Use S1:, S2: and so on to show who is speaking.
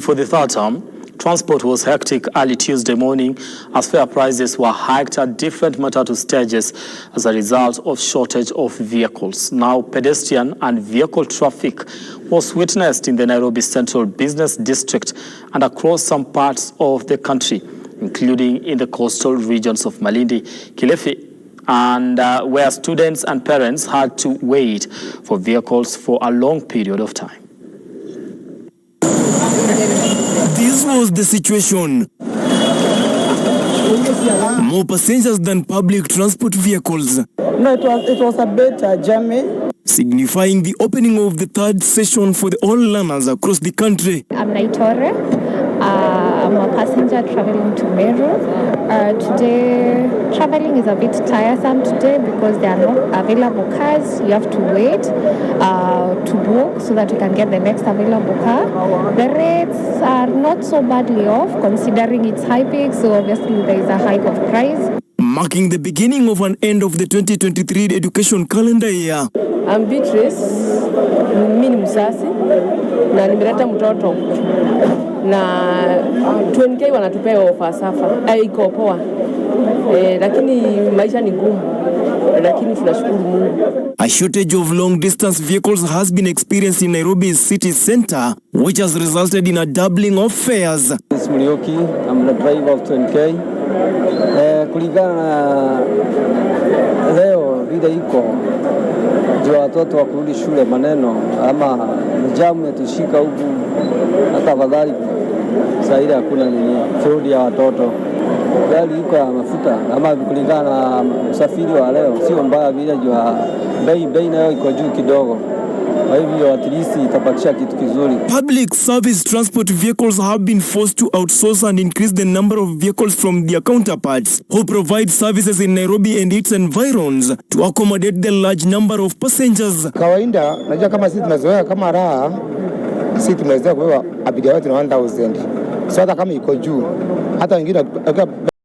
S1: For the third time, transport was hectic early Tuesday morning as fare prices were hiked at different Matatu stages as a result of shortage of vehicles. Now, pedestrian and vehicle traffic was witnessed in the Nairobi Central Business District and across some parts of the country, including in the coastal regions of Malindi, Kilifi, and where students and parents had to wait for vehicles for a long period of time.
S2: This was the situation. More passengers than public transport vehicles.
S3: No, it was a better journey.
S2: Signifying the opening of the third session for the all learners across the country.
S4: I'm Naitore. I'm a passenger traveling to Meru. Today, traveling is a bit tiresome today because there are not available cars. You have to wait to book so that you can get the next available car. The rates are not so badly off considering it's high peak, so obviously there is a hike of price.
S2: Marking the beginning of an end of the 2023 education calendar year.
S3: I'm Beatrice, mimi ni mzazi na nimeleta mtoto na 20K wanatupea ofa safa. Iko poa. Lakini maisha ni gumu. Lakini tunashukuru Mungu.
S2: A shortage of long distance vehicles has been experienced in Nairobi's city center, which has resulted in a doubling of fares.
S5: This Murioki, I'm the driver of 20K. Kulingana na leo vile iko juu watoto wa kurudi shule maneno ama jamu yetushika huku, hata afadhali saa ile hakuna nini frodi ya watoto. Gari iko ya mafuta ama kulingana na usafiri wa leo sio mbaya vile juu bei nayo iko juu kidogo. Kwa hivyo at least itapakisha kitu kizuri.
S2: Public service transport vehicles have been forced to outsource and increase the number of vehicles from their counterparts who provide services in Nairobi and its environs to accommodate the large number of passengers.
S6: Kawaida, najua kama sisi tunazoea kama raha, sisi tumezoea kwa abiria wetu na 1000. So hata kama iko juu, hata wengine